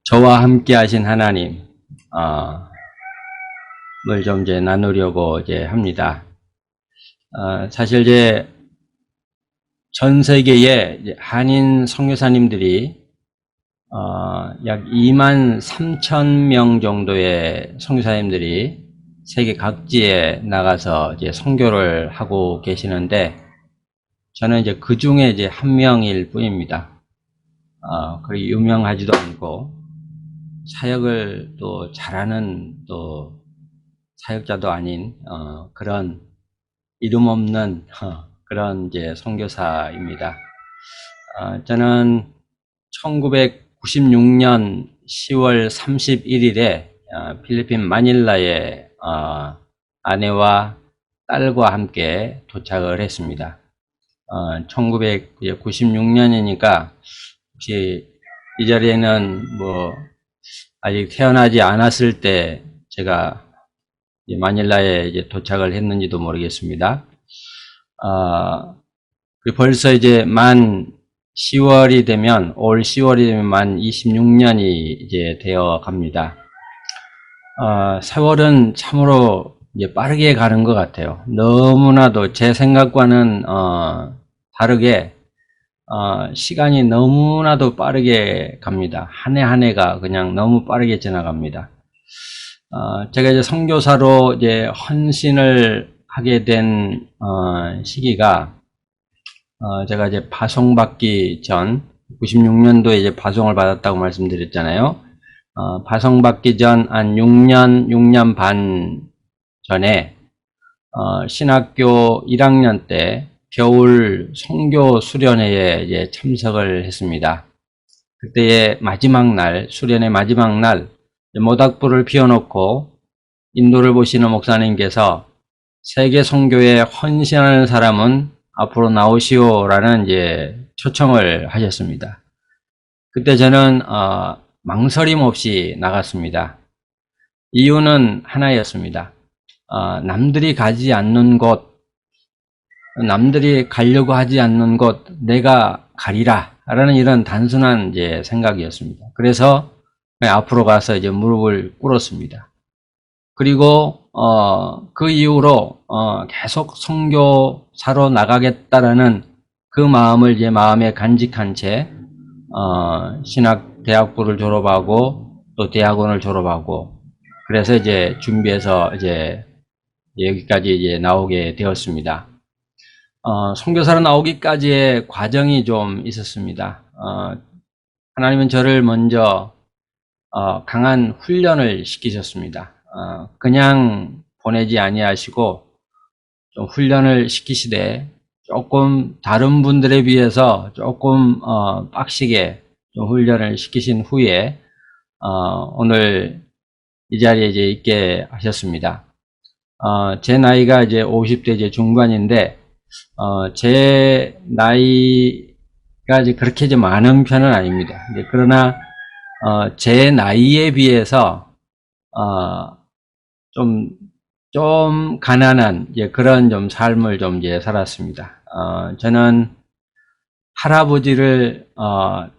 저와 함께 하신 하나님, 을 좀 이제 나누려고 이제 합니다. 사실 전 세계에 이제 한인 선교사님들이, 약 2만 3천 명 정도의 선교사님들이 세계 각지에 나가서 이제 선교를 하고 계시는데, 저는 이제 그 중에 이제 한 명일 뿐입니다. 그리 유명하지도 않고, 사역을 또 잘하는 또 사역자도 아닌, 그런 이름 없는, 그런 이제 선교사입니다. 저는 1996년 10월 31일에 필리핀 마닐라에 아내와 딸과 함께 도착을 했습니다. 1996년이니까 혹시 이 자리에는 뭐 아직 태어나지 않았을 때 제가 마닐라에 이제 도착을 했는지도 모르겠습니다. 벌써 이제 만 10월이 되면, 올 10월이 되면 만 26년이 이제 되어 갑니다. 세월은 참으로 이제 빠르게 가는 것 같아요. 너무나도 제 생각과는, 다르게, 시간이 너무나도 빠르게 갑니다. 한 해 한 해가 그냥 너무 빠르게 지나갑니다. 제가 이제 선교사로 이제 헌신을 하게 된, 시기가, 제가 이제 파송받기 전, 96년도에 이제 파송을 받았다고 말씀드렸잖아요. 파송받기 전 한 6년 반 전에, 신학교 1학년 때 겨울 선교 수련회에 이제 참석을 했습니다. 그때의 마지막 날, 수련의 마지막 날, 모닥불을 피워놓고 인도를 보시는 목사님께서 세계 선교에 헌신하는 사람은 앞으로 나오시오라는 이제 초청을 하셨습니다. 그때 저는 망설임 없이 나갔습니다. 이유는 하나였습니다. 남들이 가지 않는 곳, 남들이 가려고 하지 않는 곳 내가 가리라 라는 이런 단순한 이제 생각이었습니다. 그래서 앞으로 가서 이제 무릎을 꿇었습니다. 그리고 그 이후로 계속 선교사로 나가겠다라는 그 마음을 이제 마음에 간직한 채 신학대학부를 졸업하고 또 대학원을 졸업하고, 그래서 이제 준비해서 이제 여기까지 이제 나오게 되었습니다. 선교사로 나오기까지의 과정이 좀 있었습니다. 하나님은 저를 먼저 강한 훈련을 시키셨습니다. 그냥 보내지 아니하시고 좀 훈련을 시키시되, 조금 다른 분들에 비해서 조금 빡시게 좀 훈련을 시키신 후에 오늘 이 자리에 이제 있게 하셨습니다. 제 나이가 이제 50대 이제 중반인데, 제 나이가 이제 그렇게 이제 많은 편은 아닙니다. 그러나 제 나이에 비해서 좀 가난한 이제 그런 좀 삶을 좀 이제 살았습니다. 저는 할아버지를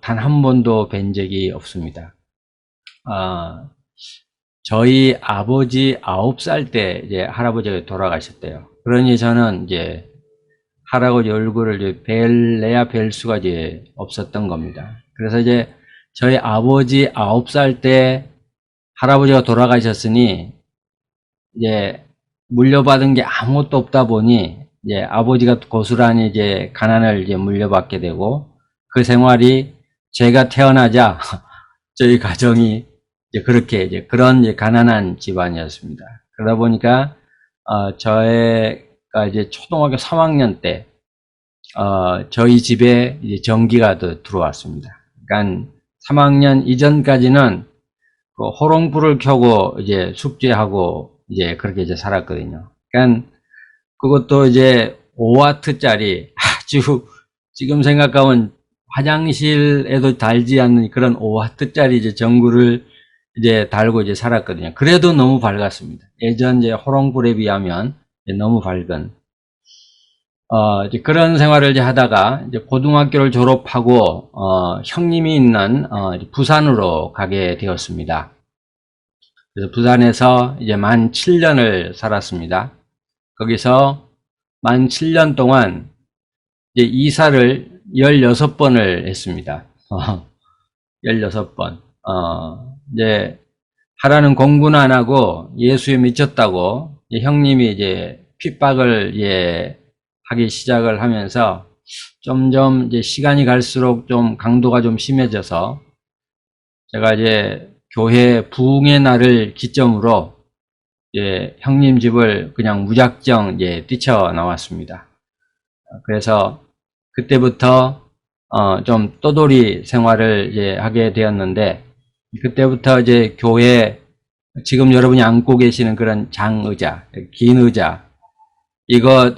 단 한 번도 뵌 적이 없습니다. 저희 아버지 9살 때 이제 할아버지가 돌아가셨대요. 그러니 저는 이제 할아버지 얼굴을 이제 뵐 수가 이제 없었던 겁니다. 그래서 이제 저희 아버지 9살 때 할아버지가 돌아가셨으니 이제 물려받은 게 아무것도 없다 보니 이제 아버지가 고스란히 이제 가난을 이제 물려받게 되고, 그 생활이 제가 태어나자 저희 가정이 이제 그렇게 이제 그런 이제 가난한 집안이었습니다. 그러다 보니까 저희가 이제 초등학교 3학년 때 저희 집에 이제 전기가 들어왔습니다. 그러니까 3학년 이전까지는 그 호롱불을 켜고 이제 숙제하고 이제 그렇게 이제 살았거든요. 그러니까 그것도 이제 5와트짜리 아주 지금 생각하면 화장실에도 달지 않는 그런 5와트짜리 이제 전구를 이제 달고 이제 살았거든요. 그래도 너무 밝았습니다. 예전 이제 호롱불에 비하면 너무 밝은. 이제 그런 생활을 이제 하다가 이제 고등학교를 졸업하고 형님이 있는 부산으로 가게 되었습니다. 그래서 부산에서 이제 만 7년을 살았습니다. 거기서 만 7년 동안 이제 이사를 16번을 했습니다. 16번. 이제 하라는 공부는 안 하고 예수에 미쳤다고 형님이 이제 핍박을 하기 시작을 하면서 점점 이제 시간이 갈수록 좀 강도가 좀 심해져서 제가 이제 교회 부흥의 날을 기점으로 형님 집을 그냥 무작정 뛰쳐나왔습니다. 그래서 그때부터 좀 떠돌이 생활을 하게 되었는데, 그때부터 이제 교회 지금 여러분이 앉고 계시는 그런 장의자, 긴 의자, 이거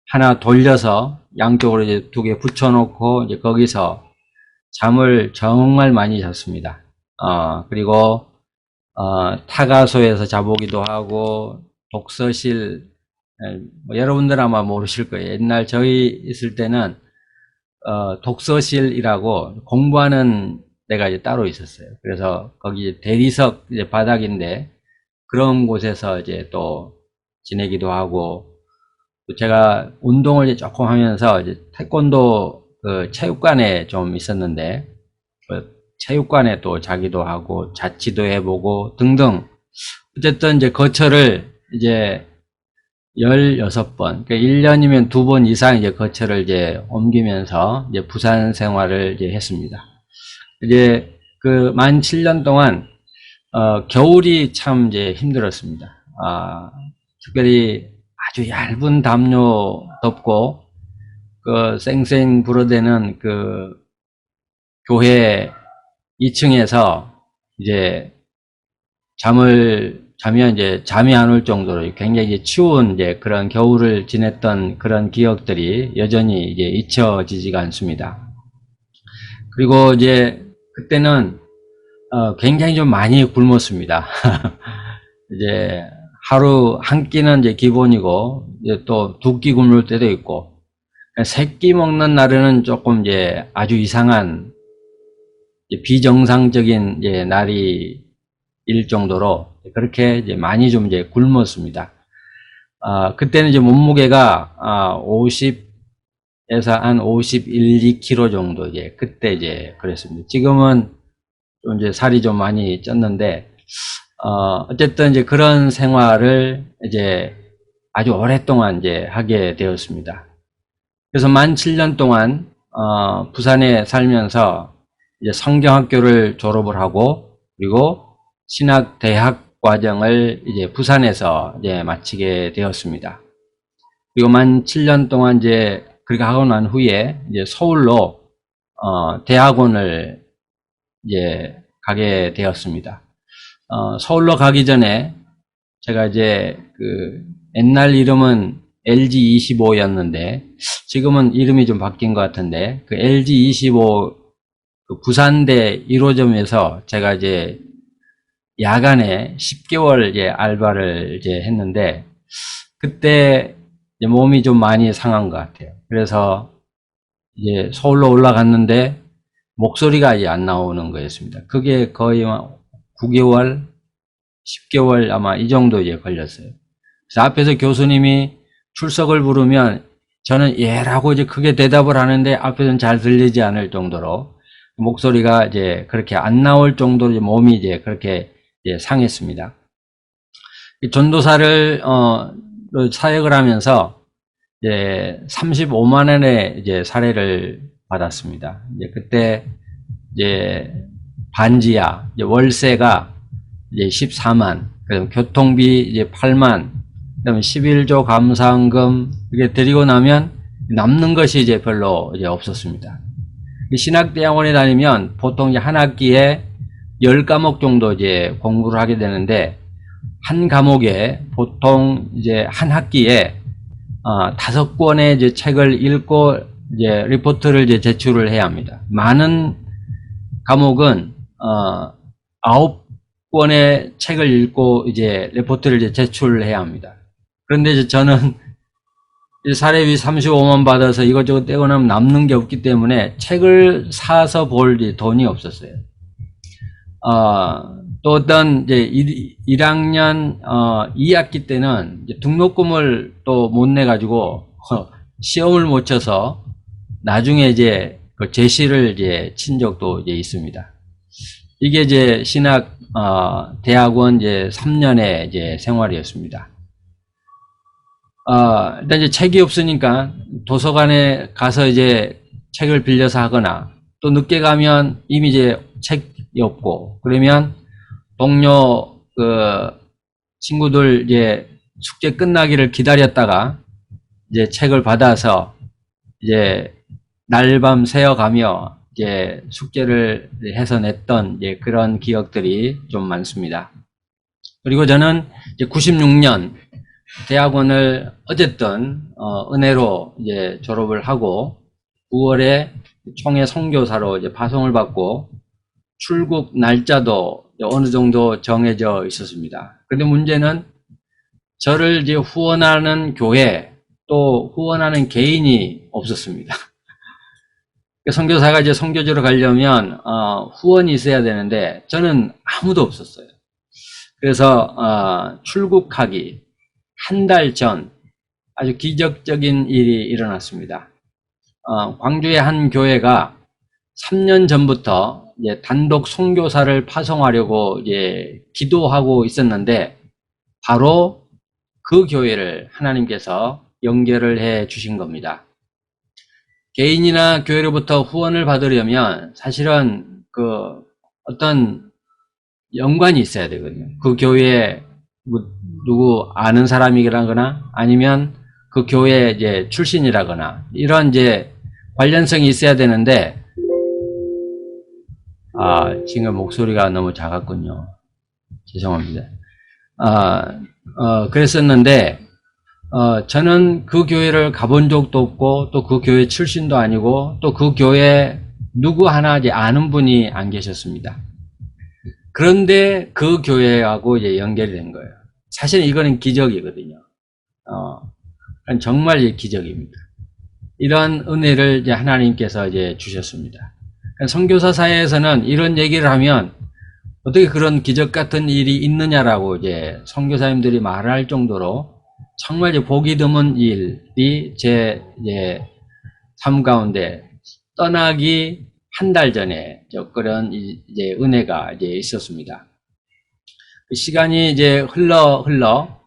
하나 돌려서 양쪽으로 이제 2개 붙여놓고 이제 거기서 잠을 정말 많이 잤습니다. 그리고 타가소에서 자보기도 하고 독서실, 뭐 여러분들 아마 모르실 거예요. 옛날 저희 있을 때는 독서실이라고 공부하는 데가 이제 따로 있었어요. 그래서 거기 대리석 이제 바닥인데 그런 곳에서 이제 또 지내기도 하고, 또 제가 운동을 이제 조금 하면서 이제 태권도 그 체육관에 좀 있었는데 그 체육관에 또 자기도 하고 자치도 해보고 등등, 어쨌든 이제 거처를 이제 16번, 그러니까 1년이면 2번 이상 이제 거처를 이제 옮기면서 이제 부산 생활을 이제 했습니다. 이제 그 만 7년 동안 겨울이 참 이제 힘들었습니다. 특별히 아주 얇은 담요 덮고 그 쌩쌩 불어대는 그 교회 2층에서 이제 자면 이제 잠이 안 올 정도로 굉장히 추운 이제 그런 겨울을 지냈던 그런 기억들이 여전히 이제 잊혀지지가 않습니다. 그리고 이제 그때는 굉장히 좀 많이 굶었습니다. 이제 하루 한 끼는 이제 기본이고, 이제 또 2끼 굶을 때도 있고, 3끼 먹는 날에는 조금 이제 아주 이상한 비정상적인 날이 일 정도로 그렇게 이제 많이 좀 이제 굶었습니다. 그때는 이제 몸무게가 50에서 한 51, 2kg 정도 그때 이제 그랬습니다. 지금은 좀 이제 살이 좀 많이 쪘는데, 어쨌든 이제 그런 생활을 이제 아주 오랫동안 이제 하게 되었습니다. 그래서 만 7년 동안 부산에 살면서 이제 성경학교를 졸업을 하고, 그리고 신학대학 과정을 이제 부산에서 이제 마치게 되었습니다. 그리고 만 7년 동안 이제 그렇게 하고 난 후에 이제 서울로 대학원을 이제 가게 되었습니다. 서울로 가기 전에 제가 이제 그 옛날 이름은 LG25였는데 지금은 이름이 좀 바뀐 것 같은데, 그 LG25 그 부산대 1호점에서 제가 이제 야간에 10개월 이제 알바를 이제 했는데, 그때 이제 몸이 좀 많이 상한 것 같아요. 그래서 이제 서울로 올라갔는데 목소리가 이제 안 나오는 거였습니다. 그게 거의 9개월, 10개월 아마 이 정도 이제 걸렸어요. 그래서 앞에서 교수님이 출석을 부르면 저는 예라고 이제 크게 대답을 하는데 앞에서는 잘 들리지 않을 정도로 목소리가 이제 그렇게 안 나올 정도로 이제 몸이 이제 그렇게 이제 상했습니다. 전도사를 사역을 하면서 이제 35만 원의 이제 사례를 받았습니다. 이제 그때 이제 반지하 이제 월세가 이제 14만, 그다음 교통비 이제 8만, 그다음에 11조 감사원금 이게 드리고 나면 남는 것이 이제 별로 이제 없었습니다. 신학대학원에 다니면 보통 이제 한 학기에 10과목 정도 이제 공부를 하게 되는데, 한 과목에 보통 이제 한 학기에 5권의 이제 책을 읽고 이제 리포트를 이제 제출을 해야 합니다. 많은 과목은 9권의 책을 읽고 이제 리포트를 이제 제출을 해야 합니다. 그런데 이제 저는 사례비 35만 받아서 이것저것 떼고 나면 남는 게 없기 때문에 책을 사서 볼 돈이 없었어요. 또 어떤 이제 1학년 2학기 때는 이제 등록금을 또 못 내 가지고 시험을 못 쳐서 나중에 이제 그 제시를 이제 친 적도 이제 있습니다. 이게 이제 신학 대학원 이제 3년의 이제 생활이었습니다. 일단 이제 책이 없으니까 도서관에 가서 이제 책을 빌려서 하거나, 또 늦게 가면 이미 이제 책이 없고, 그러면 동료 친구들 이제 숙제 끝나기를 기다렸다가 이제 책을 받아서 이제 날밤 새어가며 이제 숙제를 해서 냈던 이제 그런 기억들이 좀 많습니다. 그리고 저는 이제 96년 대학원을 어쨌든 은혜로 이제 졸업을 하고 9월에 총회 선교사로 이제 파송을 받고 출국 날짜도 어느 정도 정해져 있었습니다. 근데 문제는 저를 이제 후원하는 교회, 또 후원하는 개인이 없었습니다. 선교사가 이제 선교지로 가려면 후원이 있어야 되는데 저는 아무도 없었어요. 그래서 출국하기 한 달 전 아주 기적적인 일이 일어났습니다. 광주의 한 교회가 3년 전부터 이제 단독 선교사를 파송하려고 이제 기도하고 있었는데 바로 그 교회를 하나님께서 연결을 해 주신 겁니다. 개인이나 교회로부터 후원을 받으려면 사실은 그 어떤 연관이 있어야 되거든요. 그 교회에 누구 아는 사람이라거나 아니면 그 교회 이제 출신이라거나 이런 이제 관련성이 있어야 되는데, 지금 목소리가 너무 작았군요. 죄송합니다. 그랬었는데, 저는 그 교회를 가본 적도 없고, 또 그 교회 출신도 아니고, 또 그 교회 누구 하나 이제 아는 분이 안 계셨습니다. 그런데 그 교회하고 이제 연결이 된 거예요. 사실 이거는 기적이거든요. 정말 기적입니다. 이런 은혜를 이제 하나님께서 이제 주셨습니다. 선교사 사회에서는 이런 얘기를 하면 어떻게 그런 기적 같은 일이 있느냐라고 이제 선교사님들이 말할 정도로 정말 이제 보기 드문 일이 제 이제 삶 가운데 떠나기 한 달 전에 그런 이제 은혜가 이제 있었습니다. 시간이 이제 흘러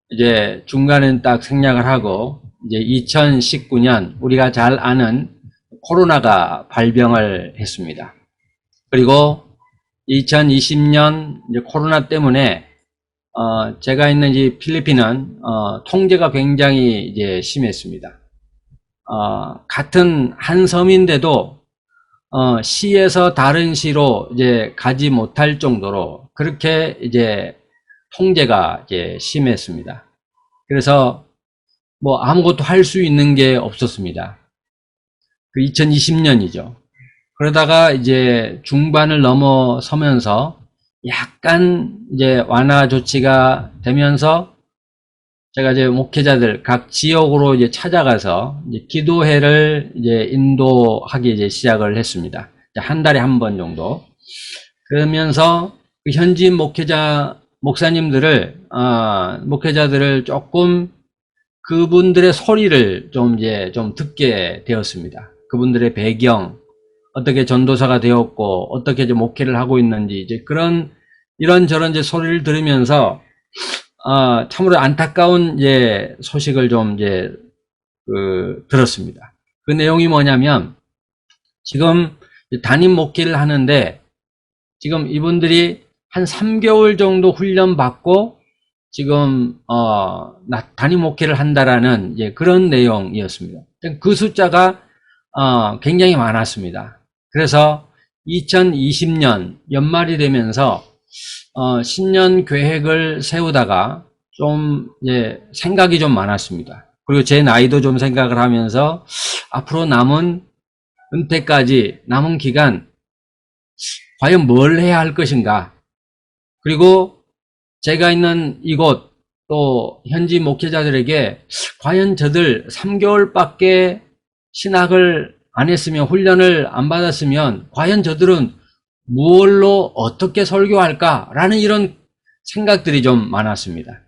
이제 중간에 딱 생략을 하고 이제 2019년 우리가 잘 아는 코로나가 발병을 했습니다. 그리고 2020년 이제 코로나 때문에 제가 있는 이 필리핀은 통제가 굉장히 이제 심했습니다. 같은 한 섬인데도 시에서 다른 시로 이제 가지 못할 정도로 그렇게 이제 통제가 이제 심했습니다. 그래서 뭐 아무것도 할 수 있는 게 없었습니다. 그 2020년이죠. 그러다가 이제 중반을 넘어서면서 약간 이제 완화 조치가 되면서 제가 이제 목회자들 각 지역으로 이제 찾아가서 이제 기도회를 이제 인도하기 이제 시작을 했습니다. 한 달에 한 번 정도. 그러면서 그 현지 목회자들을 조금 그분들의 소리를 좀 듣게 되었습니다. 그분들의 배경, 어떻게 전도사가 되었고, 어떻게 이제 목회를 하고 있는지, 이제 이런저런 이제 소리를 들으면서, 참으로 안타까운 이제 소식을 들었습니다. 그 내용이 뭐냐면, 지금 담임 목회를 하는데, 지금 이분들이 한 3개월 정도 훈련받고, 지금, 담임 목회를 한다라는 이제 그런 내용이었습니다. 그 숫자가, 굉장히 많았습니다. 그래서 2020년 연말이 되면서, 신년 계획을 세우다가 좀, 이제 생각이 좀 많았습니다. 그리고 제 나이도 좀 생각을 하면서 앞으로 남은 은퇴까지 남은 기간, 과연 뭘 해야 할 것인가? 그리고 제가 있는 이곳, 또 현지 목회자들에게 과연 저들 3개월밖에 신학을 안 했으면, 훈련을 안 받았으면 과연 저들은 무얼로 어떻게 설교할까라는 이런 생각들이 좀 많았습니다.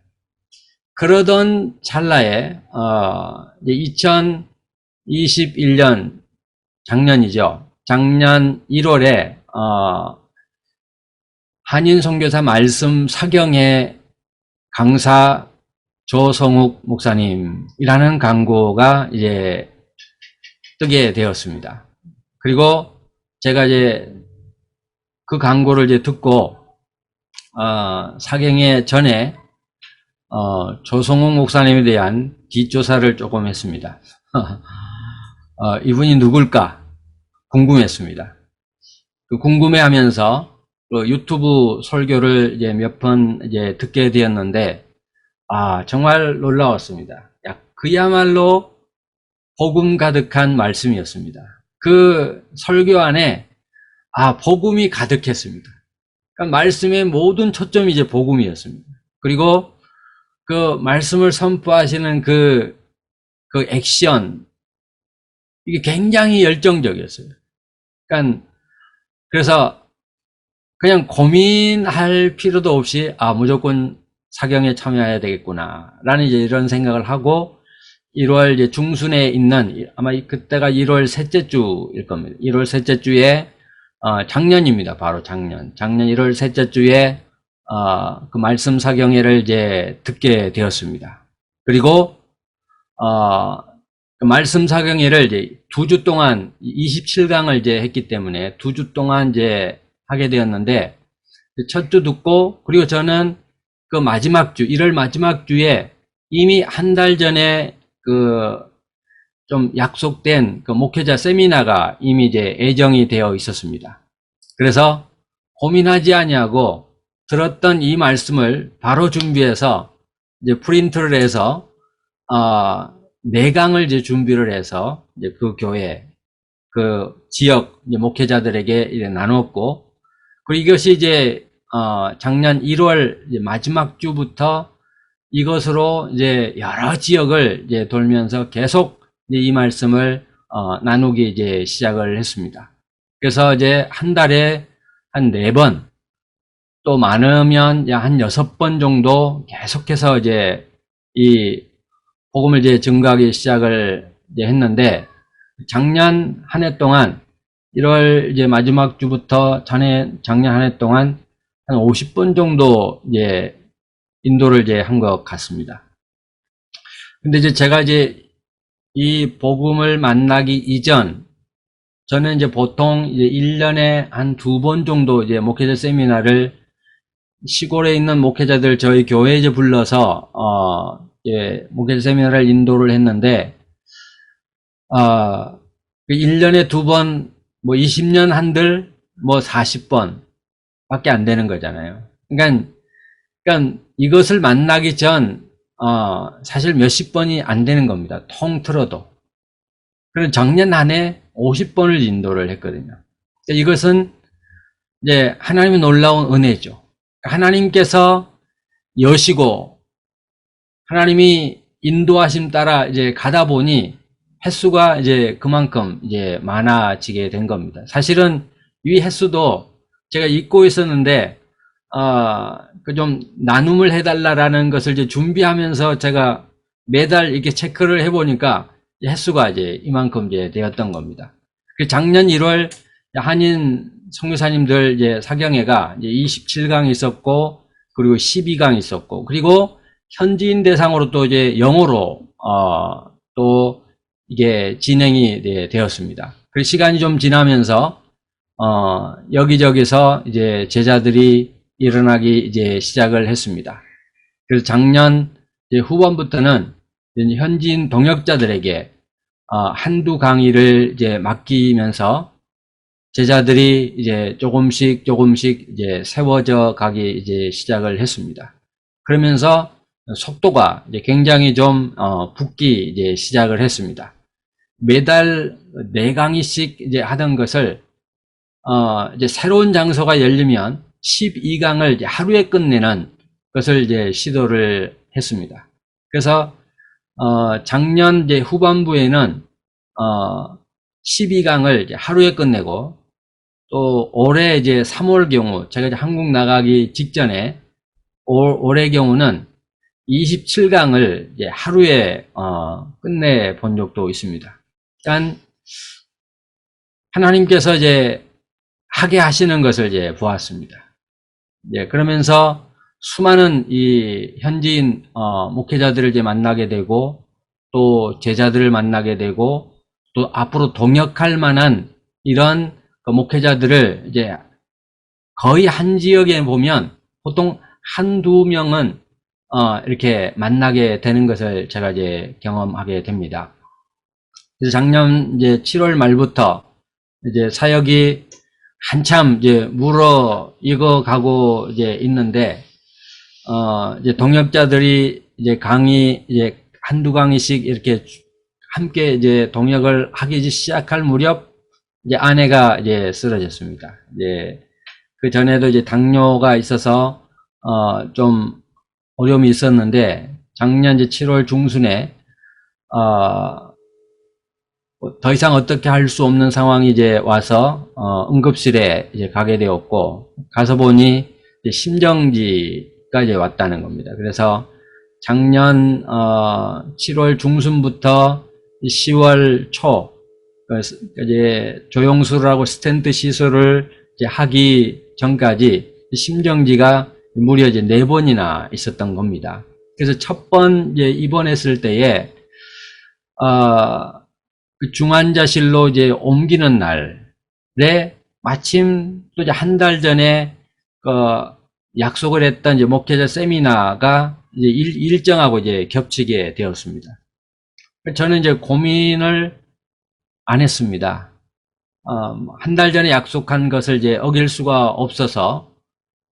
그러던 찰나에 2021년 작년이죠. 작년 1월에 한인 선교사 말씀 사경회 강사 조성욱 목사님이라는 광고가 이제 뜨게 되었습니다. 그리고 제가 이제 그 광고를 이제 듣고 사경회 전에 조성욱 목사님에 대한 뒷조사를 조금 했습니다. 이분이 누굴까 궁금했습니다. 그 궁금해하면서 그 유튜브 설교를 이제 몇 번 이제 듣게 되었는데, 정말 놀라웠습니다. 그야말로 복음 가득한 말씀이었습니다. 그 설교 안에 복음이 가득했습니다. 그러니까 말씀의 모든 초점이 이제 복음이었습니다. 그리고 그 말씀을 선포하시는 그 액션, 이게 굉장히 열정적이었어요. 그러니까 그래서 그냥 고민할 필요도 없이 무조건 사경에 참여해야 되겠구나 라는 이제 이런 생각을 하고, 1월 이제 중순에 있는, 아마 그때가 1월 셋째 주일 겁니다. 1월 셋째 주에 작년입니다. 바로 작년 1월 셋째 주에 그 말씀 사경회를 이제 듣게 되었습니다. 그리고 그 말씀 사경회를 이제 2주 동안 27강을 이제 했기 때문에 2주 동안 이제 하게 되었는데, 첫 주 듣고, 그리고 저는 그 마지막 주, 1월 마지막 주에 이미 한 달 전에 좀 약속된 그 목회자 세미나가 이미 이제 예정이 되어 있었습니다. 그래서 고민하지 아니하고 들었던 이 말씀을 바로 준비해서 이제 프린트를 해서 4강을 이제 준비를 해서 이제 그 교회, 그 지역 이제 목회자들에게 이제 나눴고, 그리고 이것이 이제 작년 1월 이제 마지막 주부터 이것으로 이제 여러 지역을 이제 돌면서 계속 이제 이 말씀을 나누기 이제 시작을 했습니다. 그래서 이제 한 달에 한 4번, 또 많으면 한 6번 정도 계속해서 이제 이 복음을 이제 증거하기 시작을 이제 했는데, 작년 한 해 동안 1월 이제 마지막 주부터 작년 한 해 동안 한 50번 정도 이제 인도를 이제 한 것 같습니다. 근데 이제 제가 이제 이 복음을 만나기 이전, 저는 이제 보통 이제 1년에 한 2번 정도 이제 목회자 세미나를 시골에 있는 목회자들 저희 교회에 이제 불러서 예, 목회자 세미나를 인도를 했는데, 1년에 2번, 뭐 20년 한들 뭐 40번 밖에 안 되는 거잖아요. 그러니까 이것을 만나기 전 사실 몇십 번이 안 되는 겁니다. 통틀어도. 그래서 작년 한 해 50번을 인도를 했거든요. 이것은 이제 하나님의 놀라운 은혜죠. 하나님께서 여시고 하나님이 인도하심 따라 이제 가다 보니 횟수가 이제 그만큼 이제 많아지게 된 겁니다. 사실은 이 횟수도 제가 잊고 있었는데, 그 좀 나눔을 해달라라는 것을 이제 준비하면서 제가 매달 이렇게 체크를 해보니까 횟수가 이제 이만큼 이제 되었던 겁니다. 작년 1월 한인 선교사님들 이제 사경회가 이제 27강 있었고, 그리고 12강 있었고, 그리고 현지인 대상으로 또 이제 영어로 또 이게 진행이 되었습니다. 그 시간이 좀 지나면서 여기저기서 이제 제자들이 일어나기 이제 시작을 했습니다. 그래서 작년 이제 후반부터는 이제 현지인 동역자들에게 한두 강의를 이제 맡기면서 제자들이 이제 조금씩 이제 세워져 가기 이제 시작을 했습니다. 그러면서 속도가 이제 굉장히 좀 붙기 이제 시작을 했습니다. 매달 4강의씩 이제 하던 것을 이제 새로운 장소가 열리면 12강을 이제 하루에 끝내는 것을 이제 시도를 했습니다. 그래서 작년 이제 후반부에는 12강을 이제 하루에 끝내고, 또 올해 이제 3월 경우, 제가 이제 한국 나가기 직전에 올해 경우는 27강을 이제 하루에 끝내 본 적도 있습니다. 그러니까 하나님께서 이제 하게 하시는 것을 이제 보았습니다. 예, 그러면서 수많은 이 현지인 목회자들을 이제 만나게 되고, 또 제자들을 만나게 되고, 또 앞으로 동역할 만한 이런 목회자들을 이제 거의 한 지역에 보면 보통 한두 명은 이렇게 만나게 되는 것을 제가 이제 경험하게 됩니다. 그래서 작년 이제 7월 말부터 이제 사역이 한참 이제 물어 익어가고 이제 있는데, 이제 동역자들이 이제 강의 이제 한두 강의씩 이렇게 함께 이제 동역을 하기 시작할 무렵, 이제 아내가 이제 쓰러졌습니다. 이제 그 전에도 이제 당뇨가 있어서 좀 어려움이 있었는데, 작년 이제 7월 중순에 더 이상 어떻게 할 수 없는 상황이 이제 와서 응급실에 이제 가게 되었고, 가서 보니 이제 심정지가 이제 왔다는 겁니다. 그래서 작년 7월 중순부터 10월 초 이제 조영술하고 스텐트 시술을 이제 하기 전까지 심정지가 무려 이제 4번이나 있었던 겁니다. 그래서 첫 번 이제 입원했을 때에 그 중환자실로 이제 옮기는 날에 마침 또 이제 한 달 전에 약속을 했던 이제 목회자 세미나가 이제 일정하고 이제 겹치게 되었습니다. 저는 이제 고민을 안 했습니다. 한 달 전에 약속한 것을 이제 어길 수가 없어서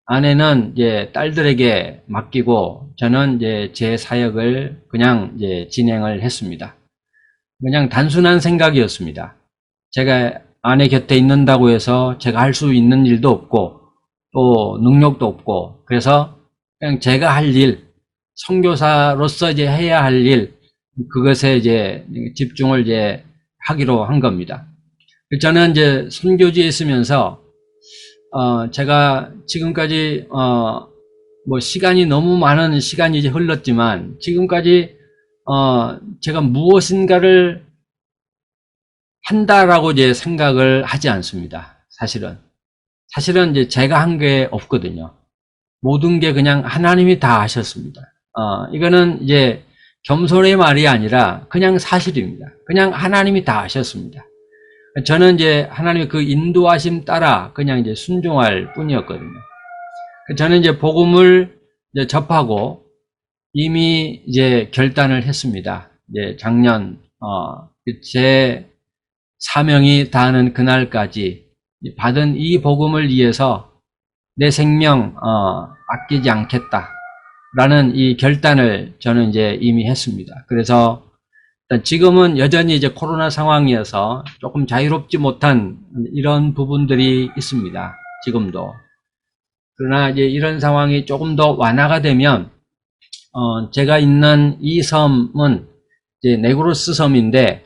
아내는 이제 딸들에게 맡기고 저는 이제 제 사역을 그냥 이제 진행을 했습니다. 그냥 단순한 생각이었습니다. 제가 아내 곁에 있는다고 해서 제가 할 수 있는 일도 없고 또 능력도 없고, 그래서 그냥 제가 할 일, 선교사로서 이제 해야 할 일, 그것에 이제 집중을 이제 하기로 한 겁니다. 저는 이제 선교지에 있으면서 제가 지금까지 뭐 시간이 너무 많은 시간이 이제 흘렀지만, 지금까지 제가 무엇인가를 한다라고 이제 생각을 하지 않습니다. 사실은 이제 제가 한 게 없거든요. 모든 게 그냥 하나님이 다 하셨습니다. 이거는 이제 겸손의 말이 아니라 그냥 사실입니다. 그냥 하나님이 다 하셨습니다. 저는 이제 하나님의 그 인도하심 따라 그냥 이제 순종할 뿐이었거든요. 저는 이제 복음을 이제 접하고 이미 이제 결단을 했습니다. 이제 작년 제 사명이 다하는 그날까지 받은 이 복음을 위해서 내 생명 아끼지 않겠다라는 이 결단을 저는 이제 이미 했습니다. 그래서 지금은 여전히 이제 코로나 상황이어서 조금 자유롭지 못한 이런 부분들이 있습니다. 지금도. 그러나 이제 이런 상황이 조금 더 완화가 되면 제가 있는 이 섬은 이제 네그로스 섬인데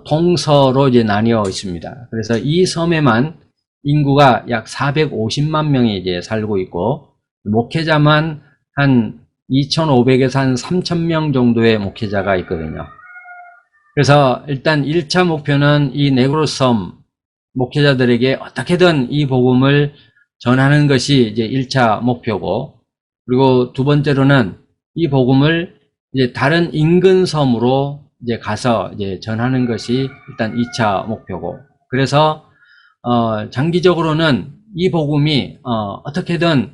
동서로 이제 나뉘어 있습니다. 그래서 이 섬에만 인구가 약 450만 명이 이제 살고 있고, 목회자만 한 2,500에서 한 3,000명 정도의 목회자가 있거든요. 그래서 일단 1차 목표는 이 네그로스 섬 목회자들에게 어떻게든 이 복음을 전하는 것이 이제 1차 목표고, 그리고 두 번째로는 이 복음을 이제 다른 인근 섬으로 이제 가서 이제 전하는 것이 일단 2차 목표고, 그래서 장기적으로는 이 복음이 어떻게든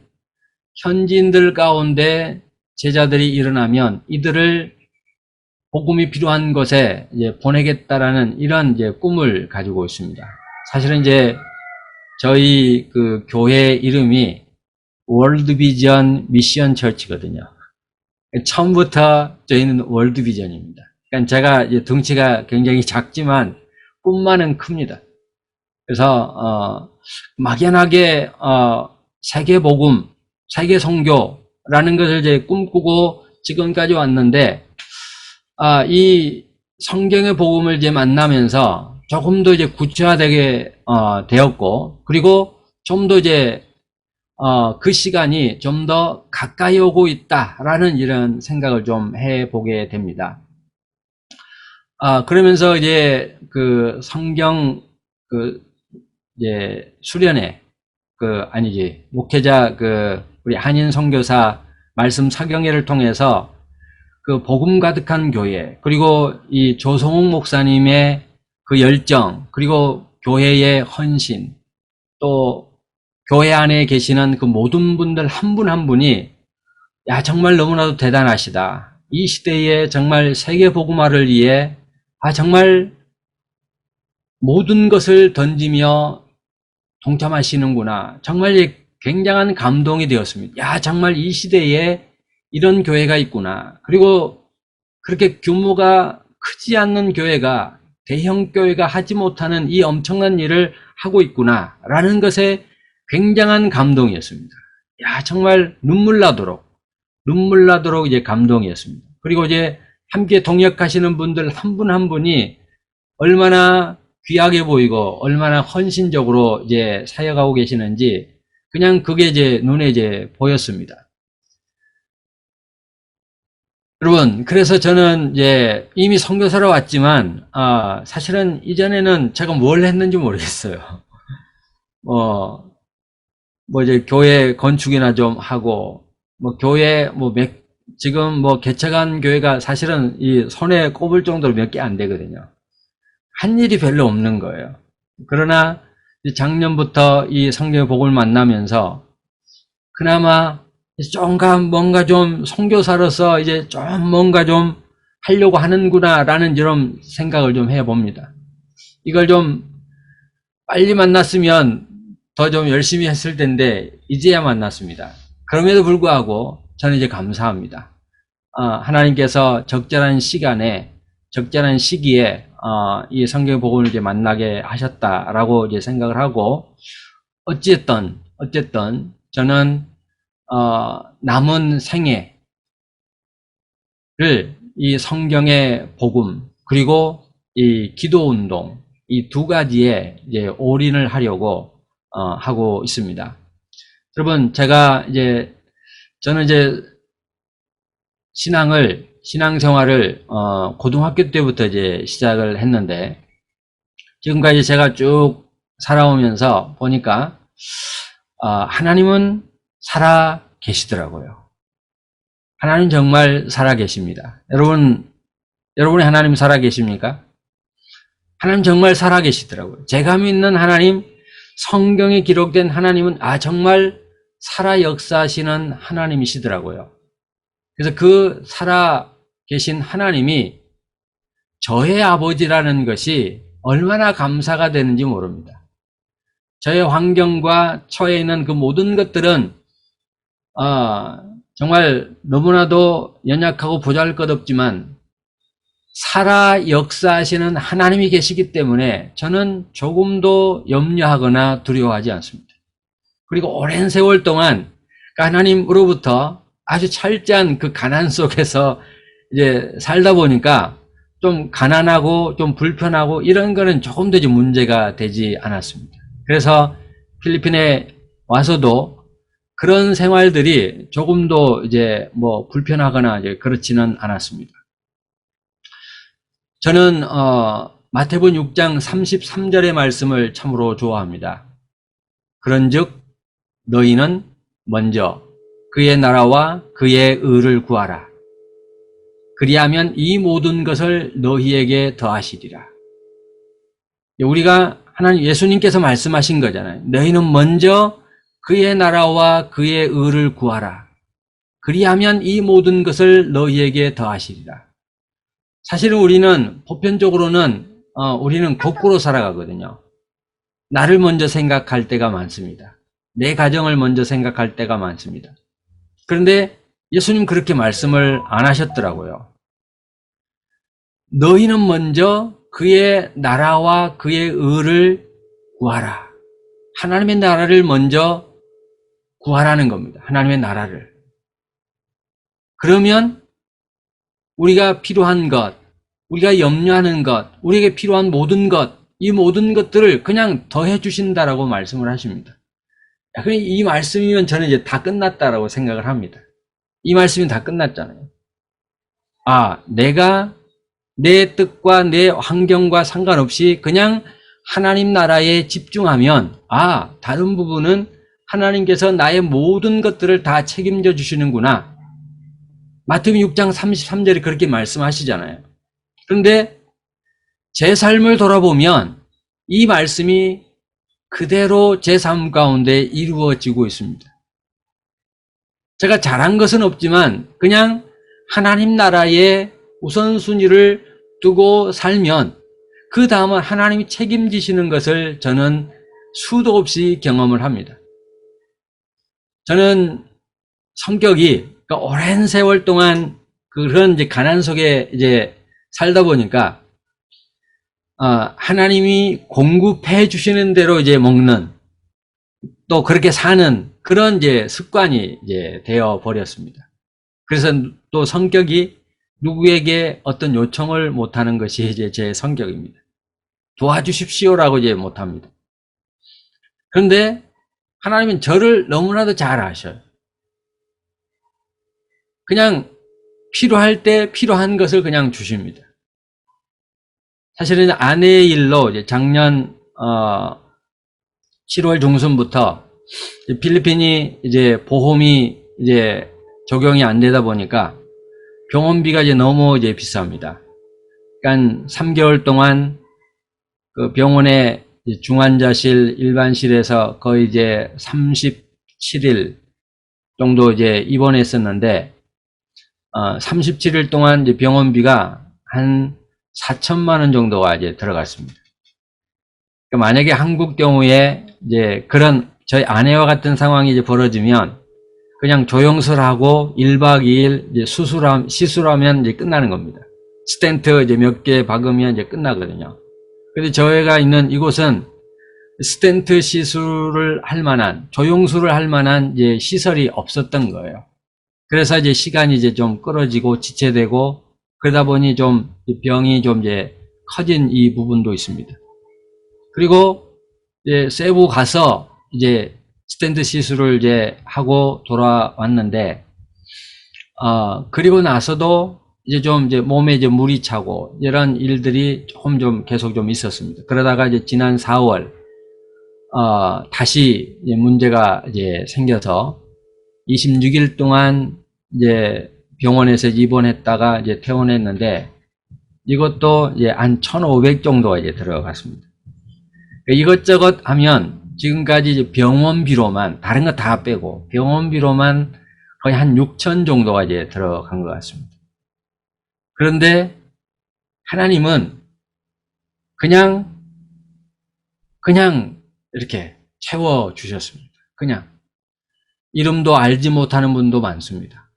현지인들 가운데 제자들이 일어나면 이들을 복음이 필요한 곳에 이제 보내겠다라는 이런 이제 꿈을 가지고 있습니다. 사실은 이제 저희 그 교회 이름이 월드비전 미션 처치거든요. 처음부터 저희는 월드비전입니다. 그러니까 제가 이제 덩치가 굉장히 작지만 꿈만은 큽니다. 그래서 막연하게 세계 복음, 세계 선교라는 것을 이제 꿈꾸고 지금까지 왔는데, 이 성경의 복음을 이제 만나면서 조금 더 이제 구체화되게 되었고, 그리고 좀 더 이제 그 시간이 좀 더 가까이 오고 있다라는 이런 생각을 좀 해보게 됩니다. 그러면서 이제 그 성경 이제 수련회 목회자 우리 한인 선교사 말씀 사경회를 통해서 그 복음 가득한 교회, 그리고 이 조성욱 목사님의 그 열정, 그리고 교회의 헌신, 또 교회 안에 계시는 그 모든 분들 한 분 한 분이 정말 너무나도 대단하시다. 이 시대에 정말 세계 복음화를 위해 정말 모든 것을 던지며 동참하시는구나. 정말 굉장한 감동이 되었습니다. 정말 이 시대에 이런 교회가 있구나. 그리고 그렇게 규모가 크지 않는 교회가 대형 교회가 하지 못하는 이 엄청난 일을 하고 있구나 라는 것에 굉장한 감동이었습니다. 정말 눈물 나도록 이제 감동이었습니다. 그리고 이제 함께 동역하시는 분들 한 분 한 분이 얼마나 귀하게 보이고 얼마나 헌신적으로 이제 사역하고 계시는지 그냥 그게 이제 눈에 이제 보였습니다. 여러분, 그래서 저는 이제 이미 선교사로 왔지만 사실은 이전에는 제가 뭘 했는지 모르겠어요. 이제 교회 건축이나 좀 하고, 교회 지금 개척한 교회가 사실은 이 손에 꼽을 정도로 몇 개 안 되거든요. 한 일이 별로 없는 거예요. 그러나 작년부터 이 성경의 복음을 만나면서 그나마 뭔가 좀 선교사로서 이제 좀 뭔가 좀 하려고 하는구나라는 이런 생각을 좀 해봅니다. 이걸 좀 빨리 만났으면 더 좀 열심히 했을 텐데 이제야 만났습니다. 그럼에도 불구하고 저는 이제 감사합니다. 하나님께서 적절한 시간에 적절한 시기에 이 성경의 복음을 이제 만나게 하셨다라고 이제 생각을 하고, 어쨌든 저는 남은 생애를 이 성경의 복음 그리고 이 기도 운동 이 두 가지에 이제 올인을 하려고 하고 있습니다. 여러분, 저는 이제 신앙생활을 고등학교 때부터 이제 시작을 했는데, 지금까지 제가 쭉 살아오면서 보니까 하나님은 살아 계시더라고요. 하나님 정말 살아 계십니다. 여러분의 하나님 살아 계십니까? 하나님 정말 살아 계시더라고요. 제가 믿는 하나님, 성경에 기록된 하나님은 정말 살아 역사하시는 하나님이시더라고요. 그래서 그 살아 계신 하나님이 저의 아버지라는 것이 얼마나 감사가 되는지 모릅니다. 저의 환경과 처해 있는 그 모든 것들은 정말 너무나도 연약하고 보잘것없지만 살아 역사하시는 하나님이 계시기 때문에 저는 조금도 염려하거나 두려워하지 않습니다. 그리고 오랜 세월 동안 하나님으로부터 아주 철저한 그 가난 속에서 이제 살다 보니까 좀 가난하고 좀 불편하고 이런 거는 조금도 이제 문제가 되지 않았습니다. 그래서 필리핀에 와서도 그런 생활들이 조금도 이제 불편하거나 이제 그렇지는 않았습니다. 저는 마태복음 6장 33절의 말씀을 참으로 좋아합니다. 그런즉 너희는 먼저 그의 나라와 그의 의를 구하라. 그리하면 이 모든 것을 너희에게 더하시리라. 우리가 예수님께서 말씀하신 거잖아요. 너희는 먼저 그의 나라와 그의 의를 구하라. 그리하면 이 모든 것을 너희에게 더하시리라. 사실은 우리는 보편적으로는 우리는 거꾸로 살아가거든요. 나를 먼저 생각할 때가 많습니다. 내 가정을 먼저 생각할 때가 많습니다. 그런데 예수님 그렇게 말씀을 안 하셨더라고요. 너희는 먼저 그의 나라와 그의 의를 구하라. 하나님의 나라를 먼저 구하라는 겁니다. 하나님의 나라를. 그러면 우리가 필요한 것, 우리가 염려하는 것, 우리에게 필요한 모든 것, 이 모든 것들을 그냥 더해 주신다라고 말씀을 하십니다. 이 말씀이면 저는 이제 다 끝났다라고 생각을 합니다. 이 말씀이 다 끝났잖아요. 내가 내 뜻과 내 환경과 상관없이 그냥 하나님 나라에 집중하면, 다른 부분은 하나님께서 나의 모든 것들을 다 책임져 주시는구나. 마태복음 6장 33절에 그렇게 말씀하시잖아요. 그런데 제 삶을 돌아보면 이 말씀이 그대로 제 삶 가운데 이루어지고 있습니다. 제가 잘한 것은 없지만 그냥 하나님 나라의 우선순위를 두고 살면 그 다음은 하나님이 책임지시는 것을 저는 수도 없이 경험을 합니다. 저는 성격이 오랜 세월 동안 그런 이제 가난 속에 이제 살다 보니까 하나님이 공급해 주시는 대로 이제 먹는, 또 그렇게 사는 그런 이제 습관이 이제 되어 버렸습니다. 그래서 또 성격이 누구에게 어떤 요청을 못하는 것이 이제 제 성격입니다. 도와주십시오라고 이제 못합니다. 그런데 하나님은 저를 너무나도 잘 아셔요. 그냥 필요할 때 필요한 것을 그냥 주십니다. 사실은 아내의 일로 이제 작년 7월 중순부터 필리핀이 이제 보험이 이제 적용이 안 되다 보니까 병원비가 이제 너무 이제 비쌉니다. 그러니까 3개월 동안 그 병원의 중환자실, 일반실에서 거의 이제 37일 정도 이제 입원했었는데, 37일 동안 이제 병원비가 한 4천만 원 정도가 이제 들어갔습니다. 그러니까 만약에 한국 경우에 이제 그런 저희 아내와 같은 상황이 이제 벌어지면 그냥 조영술하고 1박 2일 이제 시술하면 이제 끝나는 겁니다. 스텐트 이제 몇 개 박으면 이제 끝나거든요. 근데 저희가 있는 이곳은 스텐트 시술을 할 만한, 조영술을 할 만한 이제 시설이 없었던 거예요. 그래서 이제 시간이 이제 좀 끌어지고 지체되고 그러다 보니 좀 병이 좀 이제 커진 이 부분도 있습니다. 그리고 이제 세부 가서 이제 스텐트 시술을 이제 하고 돌아왔는데, 그리고 나서도 이제 좀 이제 몸에 이제 물이 차고 이런 일들이 조금 좀 계속 좀 있었습니다. 그러다가 이제 지난 4월, 다시 이제 문제가 이제 생겨서 26일 동안 이제 병원에서 입원했다가 이제 퇴원했는데, 이것도 이제 한 1,500 정도가 이제 들어갔습니다. 이것저것 하면 지금까지 이제 병원비로만, 다른 거 다 빼고 병원비로만 거의 한 6천 정도가 이제 들어간 것 같습니다. 그런데 하나님은 그냥 이렇게 채워 주셨습니다. 그냥 이름도 알지 못하는 분도 많습니다.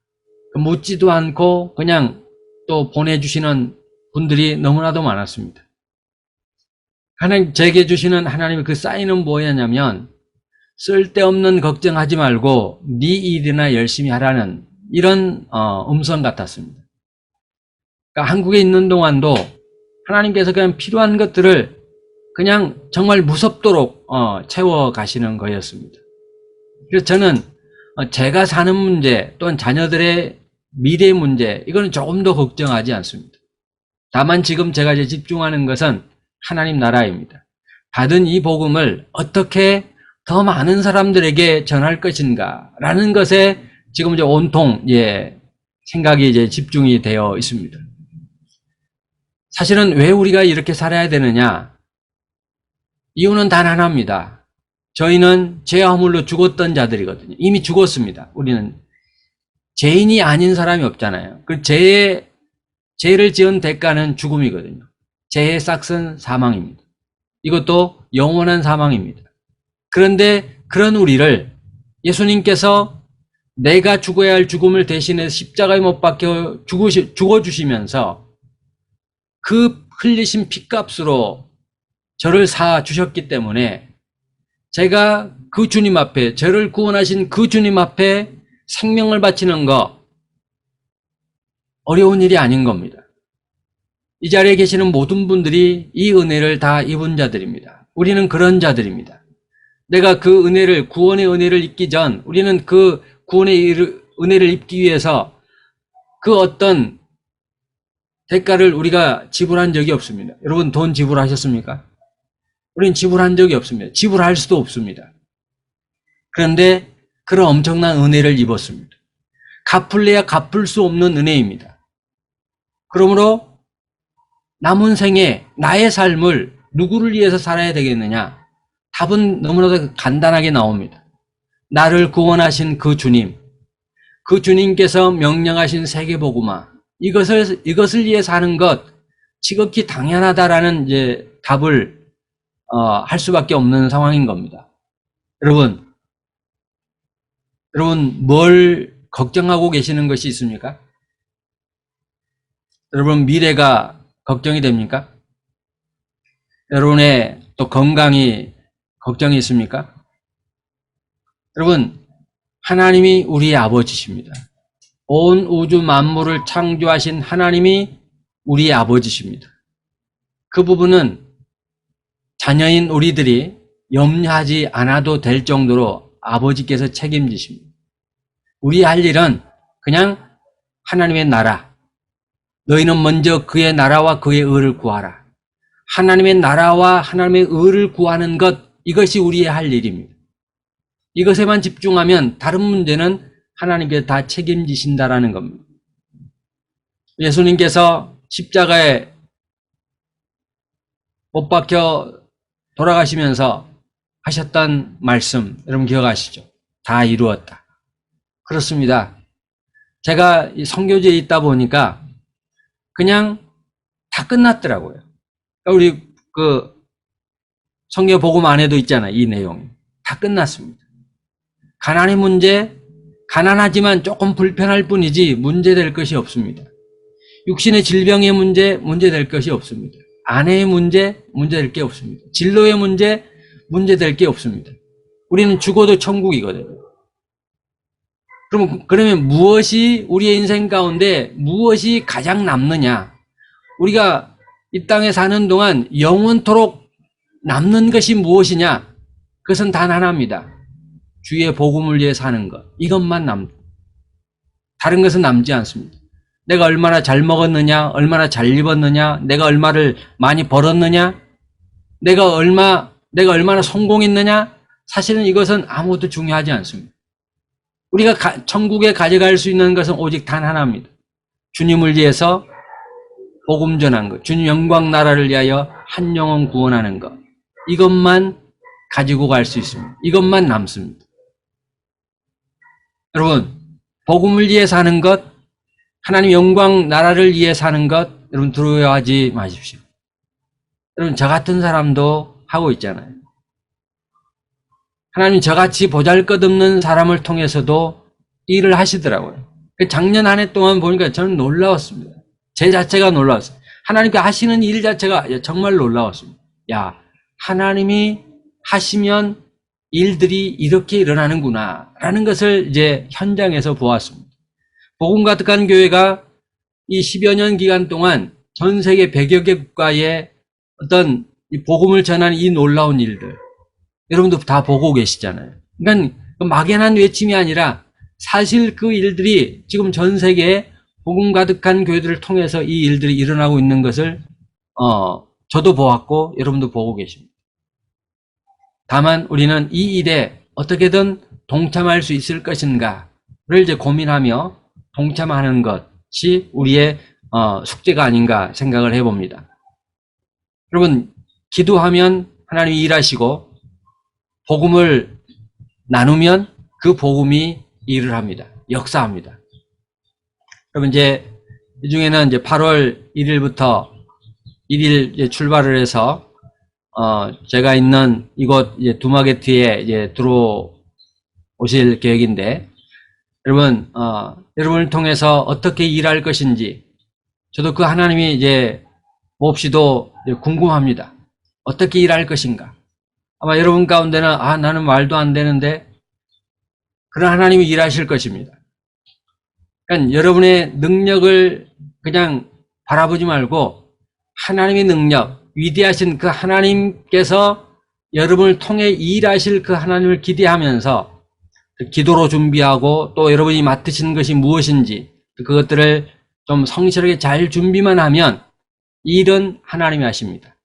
묻지도 않고 그냥 또 보내주시는 분들이 너무나도 많았습니다. 하나님, 제게 주시는 하나님의 그 사인은 뭐였냐면, 쓸데없는 걱정하지 말고 네 일이나 열심히 하라는 이런 음성 같았습니다. 그러니까 한국에 있는 동안도 하나님께서 그냥 필요한 것들을 그냥 정말 무섭도록 채워 가시는 거였습니다. 그래서 저는 제가 사는 문제 또는 자녀들의 미래 문제, 이거는 조금 더 걱정하지 않습니다. 다만 지금 제가 이제 집중하는 것은 하나님 나라입니다. 받은 이 복음을 어떻게 더 많은 사람들에게 전할 것인가 라는 것에 지금 이제 온통 생각이 이제 집중이 되어 있습니다. 사실은 왜 우리가 이렇게 살아야 되느냐? 이유는 단 하나입니다. 저희는 죄와 허물로 죽었던 자들이거든요. 이미 죽었습니다. 우리는 죄인이 아닌 사람이 없잖아요. 그 죄를 지은 대가는 죽음이거든요. 죄의 싹은 사망입니다. 이것도 영원한 사망입니다. 그런데 그런 우리를 예수님께서 내가 죽어야 할 죽음을 대신해 십자가에 못 박혀 죽어주시면서 그 흘리신 피값으로 저를 사 주셨기 때문에 제가 그 주님 앞에, 저를 구원하신 그 주님 앞에 생명을 바치는 것, 어려운 일이 아닌 겁니다. 이 자리에 계시는 모든 분들이 이 은혜를 다 입은 자들입니다. 우리는 그런 자들입니다. 내가 그 은혜를, 구원의 은혜를 입기 전 우리는 그 구원의 은혜를 입기 위해서 그 어떤 대가를 우리가 지불한 적이 없습니다. 여러분 돈 지불하셨습니까? 우리는 지불한 적이 없습니다. 지불할 수도 없습니다. 그런데 그런 엄청난 은혜를 입었습니다. 갚을래야 갚을 수 없는 은혜입니다. 그러므로 남은 생에 나의 삶을 누구를 위해서 살아야 되겠느냐? 답은 너무나도 간단하게 나옵니다. 나를 구원하신 그 주님, 그 주님께서 명령하신 세계복음화, 이것을 위해 사는 것 지극히 당연하다라는 이제 답을 할 수밖에 없는 상황인 겁니다. 여러분 뭘 걱정하고 계시는 것이 있습니까? 여러분 미래가 걱정이 됩니까? 여러분의 또 건강이 걱정이 있습니까? 여러분 하나님이 우리의 아버지십니다. 온 우주 만물을 창조하신 하나님이 우리의 아버지십니다. 그 부분은 자녀인 우리들이 염려하지 않아도 될 정도로 아버지께서 책임지십니다. 우리 할 일은 그냥 하나님의 나라, 너희는 먼저 그의 나라와 그의 의를 구하라. 하나님의 나라와 하나님의 의를 구하는 것, 이것이 우리의 할 일입니다. 이것에만 집중하면 다른 문제는 하나님께서 다 책임지신다라는 겁니다. 예수님께서 십자가에 못 박혀 돌아가시면서 하셨던 말씀 여러분 기억하시죠? 다 이루었다. 그렇습니다. 제가 이 선교지에 있다 보니까 그냥 다 끝났더라고요. 우리 그 성경 복음 안에도 있잖아요. 이 내용이 다 끝났습니다. 가난의 문제, 가난하지만 조금 불편할 뿐이지 문제될 것이 없습니다. 육신의 질병의 문제, 문제될 것이 없습니다. 아내의 문제, 문제될 게 없습니다. 진로의 문제, 문제될 게 없습니다. 우리는 죽어도 천국이거든요. 그러면 무엇이 우리의 인생 가운데 무엇이 가장 남느냐? 우리가 이 땅에 사는 동안 영원토록 남는 것이 무엇이냐? 그것은 단 하나입니다. 주의 복음을 위해 사는 것. 이것만 남다. 다른 것은 남지 않습니다. 내가 얼마나 잘 먹었느냐, 얼마나 잘 입었느냐, 내가 얼마를 많이 벌었느냐, 내가 얼마나 성공했느냐, 사실은 이것은 아무것도 중요하지 않습니다. 우리가 천국에 가져갈 수 있는 것은 오직 단 하나입니다. 주님을 위해서 복음 전한 것, 주님 영광 나라를 위하여 한 영혼 구원하는 것, 이것만 가지고 갈 수 있습니다. 이것만 남습니다. 여러분, 복음을 위해 사는 것, 하나님 영광 나라를 위해 사는 것, 여러분 두려워하지 마십시오. 여러분 저 같은 사람도 하고 있잖아요. 하나님 저같이 보잘것없는 사람을 통해서도 일을 하시더라고요. 작년 한 해 동안 보니까 저는 놀라웠습니다. 제 자체가 놀라웠어요. 하나님께 하시는 일 자체가 정말 놀라웠습니다. 야, 하나님이 하시면 일들이 이렇게 일어나는구나 라는 것을 이제 현장에서 보았습니다. 복음 가득한 교회가 이 10여 년 기간 동안 전 세계 100여 개 국가에 어떤 이 복음을 전하는 이 놀라운 일들, 여러분도 다 보고 계시잖아요. 그러니까 막연한 외침이 아니라 사실 그 일들이 지금 전 세계에 복음 가득한 교회들을 통해서 이 일들이 일어나고 있는 것을 저도 보았고 여러분도 보고 계십니다. 다만 우리는 이 일에 어떻게든 동참할 수 있을 것인가를 이제 고민하며 동참하는 것이 우리의 숙제가 아닌가 생각을 해봅니다. 여러분 기도하면 하나님이 일하시고 복음을 나누면 그 복음이 일을 합니다. 역사합니다. 여러분 이제 이 중에는 이제 8월 1일부터 1일 출발을 해서 제가 있는 이곳 이제 두마게트에 이제 들어오실 계획인데 여러분 여러분을 통해서 어떻게 일할 것인지 저도 그 하나님이 이제 몹시도 궁금합니다. 어떻게 일할 것인가? 아마 여러분 가운데는 나는 말도 안 되는데 그런 하나님이 일하실 것입니다. 그러니까 여러분의 능력을 그냥 바라보지 말고 하나님의 능력, 위대하신 그 하나님께서 여러분을 통해 일하실 그 하나님을 기대하면서 기도로 준비하고 또 여러분이 맡으신 것이 무엇인지 그것들을 좀 성실하게 잘 준비만 하면 일은 하나님이 하십니다.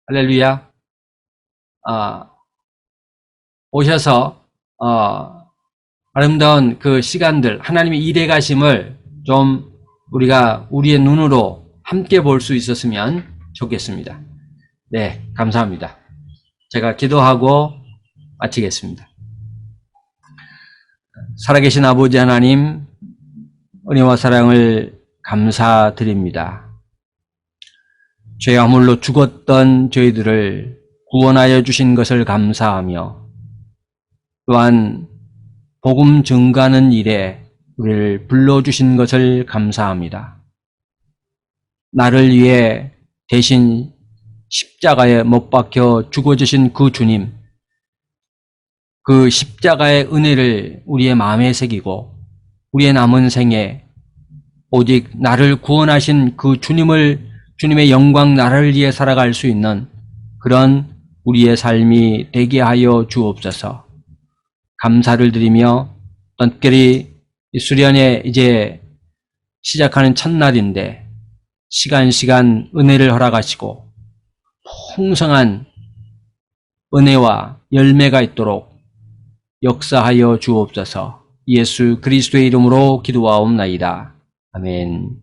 할렐루야. 오셔서 아름다운 그 시간들 하나님의 일해 가심을 좀 우리가 우리의 눈으로 함께 볼 수 있었으면 좋겠습니다. 네, 감사합니다. 제가 기도하고 마치겠습니다. 살아계신 아버지 하나님, 은혜와 사랑을 감사드립니다. 죄 허물로 죽었던 저희들을 구원하여 주신 것을 감사하며 또한 복음 증가하는 일에 우리를 불러주신 것을 감사합니다. 나를 위해 대신 십자가에 못 박혀 죽어주신 그 주님, 그 십자가의 은혜를 우리의 마음에 새기고 우리의 남은 생에 오직 나를 구원하신 그 주님의 영광 나라를 위해 살아갈 수 있는 그런 우리의 삶이 되게 하여 주옵소서. 감사를 드리며 특별히 이 수련회 이제 시작하는 첫날인데 시간 은혜를 허락하시고 풍성한 은혜와 열매가 있도록 역사하여 주옵소서. 예수 그리스도의 이름으로 기도하옵나이다. 아멘.